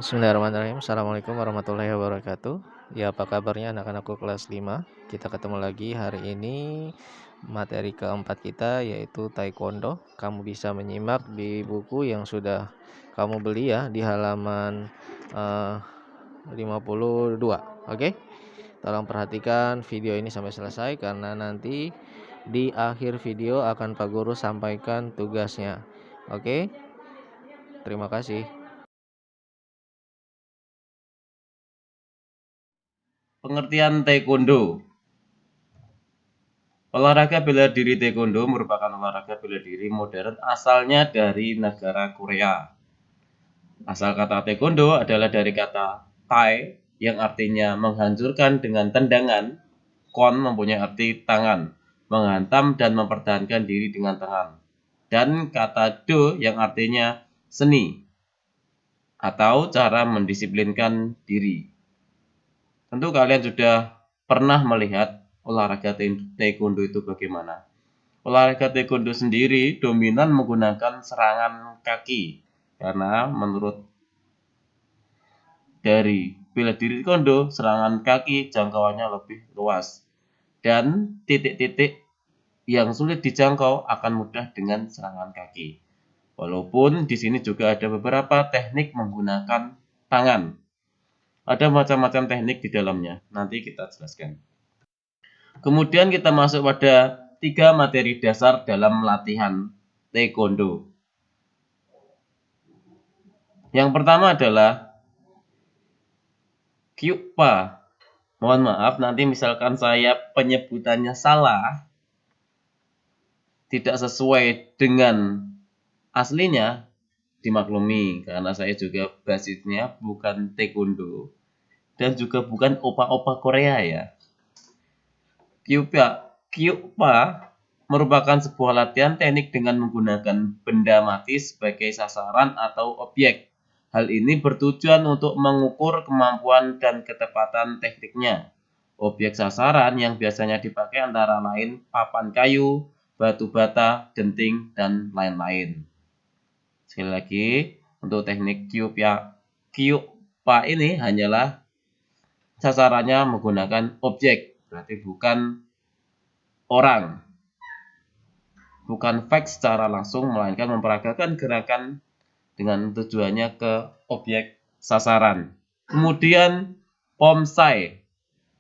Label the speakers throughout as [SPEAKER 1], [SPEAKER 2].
[SPEAKER 1] Bismillahirrahmanirrahim. Assalamualaikum warahmatullahi wabarakatuh. Ya, apa kabarnya anak-anakku kelas 5? Kita ketemu lagi hari ini materi keempat kita yaitu taekwondo. Kamu bisa menyimak di buku yang sudah kamu beli ya di halaman 52. Oke? Tolong perhatikan video ini sampai selesai karena nanti di akhir video akan Pak Guru sampaikan tugasnya. Oke? Terima kasih.
[SPEAKER 2] Pengertian taekwondo. Olahraga bela diri taekwondo merupakan olahraga bela diri modern asalnya dari negara Korea. Asal kata taekwondo adalah dari kata tai yang artinya menghancurkan dengan tendangan. Kon mempunyai arti tangan, menghantam dan mempertahankan diri dengan tangan. Dan kata do yang artinya seni atau cara mendisiplinkan diri. Tentu kalian sudah pernah melihat olahraga taekwondo itu bagaimana. Olahraga taekwondo sendiri dominan menggunakan serangan kaki karena menurut dari bela diri taekwondo, serangan kaki jangkauannya lebih luas dan titik-titik yang sulit dijangkau akan mudah dengan serangan kaki. Walaupun di sini juga ada beberapa teknik menggunakan tangan. Ada macam-macam teknik di dalamnya. Nanti kita jelaskan. Kemudian kita masuk pada 3 materi dasar dalam latihan taekwondo. Yang pertama adalah kyupa. Mohon maaf, nanti misalkan saya penyebutannya salah, tidak sesuai dengan aslinya, dimaklumi karena saya juga basisnya bukan taekwondo dan juga bukan opa-opa Korea ya. Kyupa merupakan sebuah latihan teknik dengan menggunakan benda mati sebagai sasaran atau objek. Hal ini bertujuan untuk mengukur kemampuan dan ketepatan tekniknya. Objek sasaran yang biasanya dipakai antara lain papan kayu, batu bata, genting, dan lain-lain. Sekali lagi, untuk teknik kyupa ini hanyalah sasarannya menggunakan objek, berarti bukan orang, bukan fake secara langsung, melainkan memperagakan gerakan dengan tujuannya ke objek sasaran. Kemudian pomsai.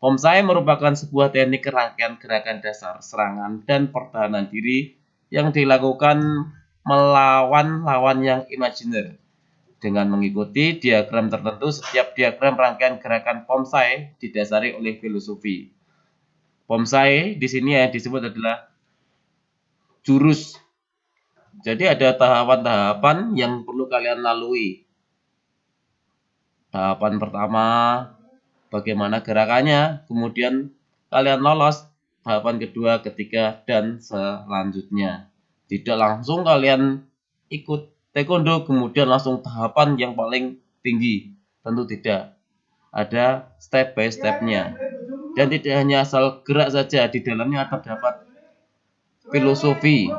[SPEAKER 2] Pomsai merupakan sebuah teknik rangkaian gerakan dasar serangan dan pertahanan diri yang dilakukan melawan lawan yang imajiner. Dengan mengikuti diagram tertentu, setiap diagram rangkaian gerakan pomsai didasari oleh filosofi. Pomsai di sini yang disebut adalah jurus. Jadi ada tahapan-tahapan yang perlu kalian lalui. Tahapan pertama, bagaimana gerakannya, kemudian kalian lolos tahapan kedua, ketiga, dan selanjutnya. Tidak langsung kalian ikut taekwondo kemudian langsung tahapan yang paling tinggi. Tentu tidak. Ada step by step-nya. Dan tidak hanya asal gerak saja, di dalamnya terdapat filosofi.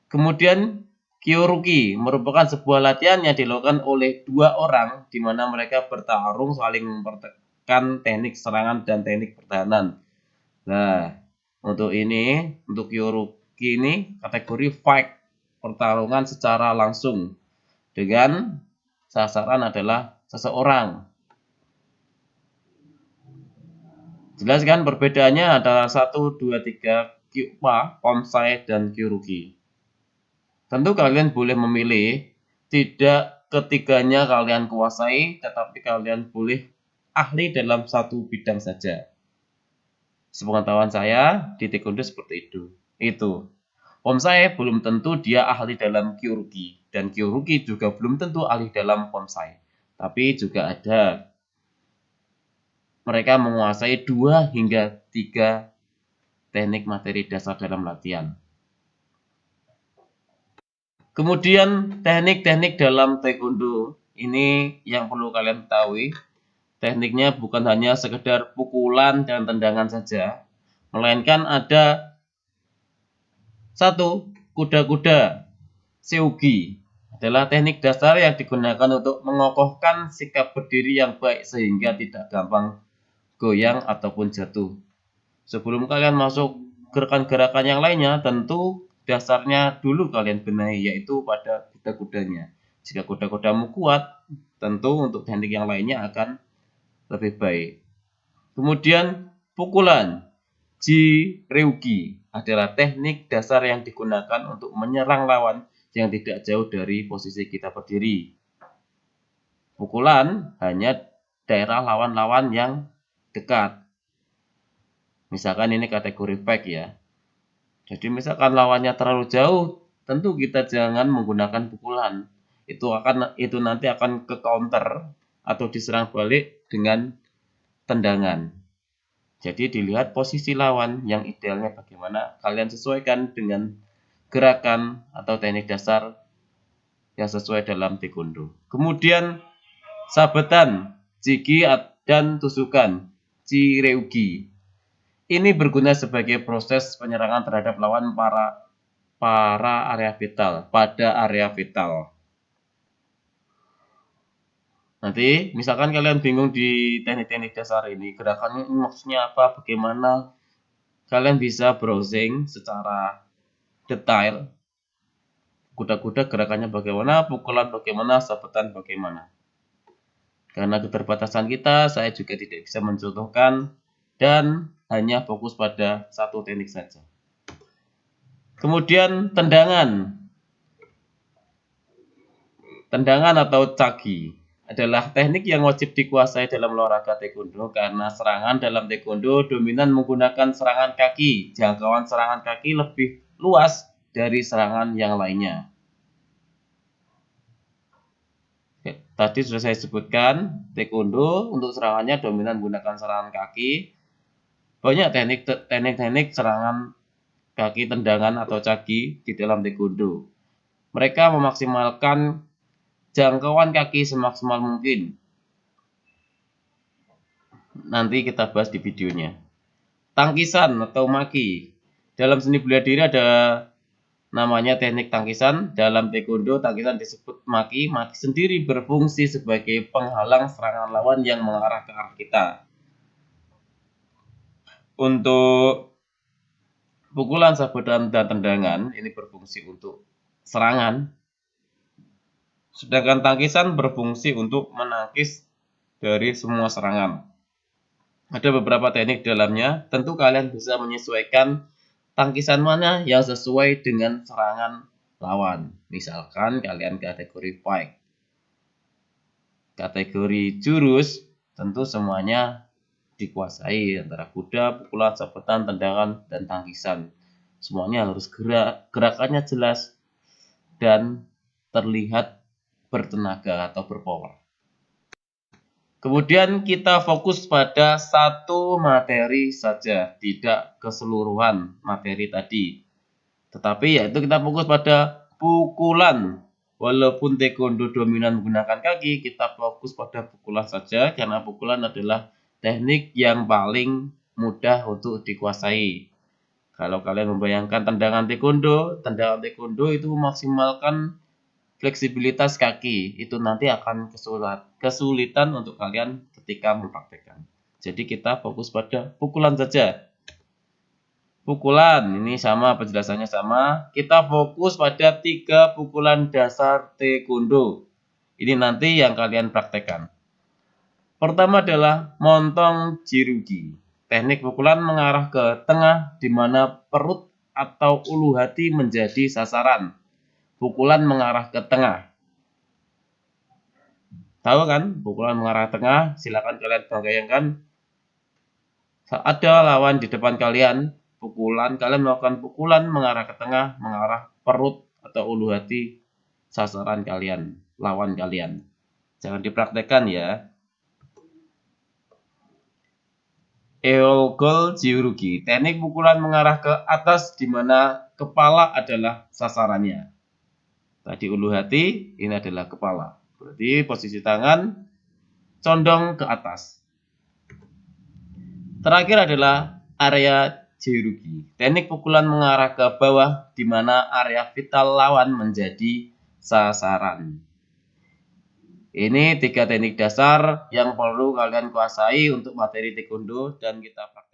[SPEAKER 2] Kemudian kyoruki merupakan sebuah latihan yang dilakukan oleh 2 orang di mana mereka bertarung saling mempertekan teknik serangan dan teknik pertahanan. Nah, untuk kyoruki ini kategori fight, pertarungan secara langsung dengan sasaran adalah seseorang. Jelas kan perbedaannya adalah 1, 2, 3 kyupa, pomsai, dan kyoruki. Tentu kalian boleh memilih, tidak ketiganya kalian kuasai, tetapi kalian boleh ahli dalam satu bidang saja. Sepengetahuan saya di taekwondo seperti itu. Pomsai belum tentu dia ahli dalam kyoruki, dan kyoruki juga belum tentu ahli dalam pomsai. Tapi juga ada mereka menguasai 2 hingga 3 teknik materi dasar dalam latihan. Kemudian teknik-teknik dalam taekwondo ini yang perlu kalian ketahui. Tekniknya bukan hanya sekedar pukulan dan tendangan saja, melainkan ada 1 kuda-kuda seugi adalah teknik dasar yang digunakan untuk mengokohkan sikap berdiri yang baik sehingga tidak gampang goyang ataupun jatuh. Sebelum kalian masuk gerakan-gerakan yang lainnya, tentu dasarnya dulu kalian benahi, yaitu pada kuda-kudanya. Jika kuda-kudamu kuat, tentu untuk teknik yang lainnya akan lebih baik. Kemudian pukulan Ji-Reugi adalah teknik dasar yang digunakan untuk menyerang lawan yang tidak jauh dari posisi kita berdiri. Pukulan hanya daerah lawan-lawan yang dekat. Misalkan ini kategori fight ya. Jadi misalkan lawannya terlalu jauh, tentu kita jangan menggunakan pukulan. Itu nanti akan ke counter atau diserang balik dengan tendangan. Jadi dilihat posisi lawan yang idealnya bagaimana, kalian sesuaikan dengan gerakan atau teknik dasar yang sesuai dalam taekwondo. Kemudian sabetan, jigi dan tusukan, Ji-Reugi. Ini berguna sebagai proses penyerangan terhadap lawan pada area vital. Nanti misalkan kalian bingung di teknik-teknik dasar ini, gerakannya ini maksudnya apa, bagaimana, kalian bisa browsing secara detail. Kuda-kuda gerakannya bagaimana, pukulan bagaimana, sabetan bagaimana. Karena keterbatasan kita, saya juga tidak bisa mencontohkan dan hanya fokus pada satu teknik saja. Kemudian tendangan. Tendangan atau cagi adalah teknik yang wajib dikuasai dalam olahraga taekwondo karena serangan dalam taekwondo dominan menggunakan serangan kaki. Jangkauan serangan kaki lebih luas dari serangan yang lainnya. Tadi sudah saya sebutkan, taekwondo untuk serangannya dominan menggunakan serangan kaki. Banyak teknik-teknik serangan kaki, tendangan atau cagi di dalam taekwondo. Mereka memaksimalkan jangkauan kaki semaksimal mungkin. Nanti kita bahas di videonya. Tangkisan atau maki. Dalam seni bela diri ada namanya teknik tangkisan. Dalam taekwondo tangkisan disebut maki. Maki sendiri berfungsi sebagai penghalang serangan lawan yang mengarah ke arah kita. Untuk pukulan, sabetan, dan tendangan ini berfungsi untuk serangan. Sedangkan tangkisan berfungsi untuk menangkis dari semua serangan. Ada beberapa teknik di dalamnya. Tentu kalian bisa menyesuaikan tangkisan mana yang sesuai dengan serangan lawan. Misalkan kalian kategori fight. Kategori jurus, tentu semuanya dikuasai antara kuda, pukulan, sabetan, tendangan, dan tangkisan. Semuanya harus gerakannya jelas dan terlihat bertenaga atau berpower. Kemudian kita fokus pada satu materi saja, tidak keseluruhan materi tadi. Tetapi yaitu kita fokus pada pukulan. Walaupun taekwondo dominan menggunakan kaki, kita fokus pada pukulan saja karena pukulan adalah teknik yang paling mudah untuk dikuasai. Kalau kalian membayangkan tendangan taekwondo itu memaksimalkan fleksibilitas kaki, itu nanti akan kesulitan untuk kalian ketika mempraktekkan. Jadi kita fokus pada pukulan saja. Pukulan ini sama, penjelasannya sama. Kita fokus pada 3 pukulan dasar taekwondo. Ini nanti yang kalian praktekkan. Pertama adalah montong Ji-Reugi. Teknik pukulan mengarah ke tengah di mana perut atau ulu hati menjadi sasaran. Pukulan mengarah ke tengah. Tahu kan? Pukulan mengarah ke tengah. Silakan kalian bayangkan. Saat ada lawan di depan kalian, kalian melakukan pukulan mengarah ke tengah, mengarah perut atau ulu hati sasaran kalian, lawan kalian. Jangan dipraktekkan ya. Eolgol Ji-Reugi. Teknik pukulan mengarah ke atas di mana kepala adalah sasarannya. Tadi ulu hati, ini adalah kepala. Berarti posisi tangan condong ke atas. Terakhir adalah area Ji-Reugi. Teknik pukulan mengarah ke bawah di mana area vital lawan menjadi sasaran. Ini 3 teknik dasar yang perlu kalian kuasai untuk materi taekwondo dan kita praktek.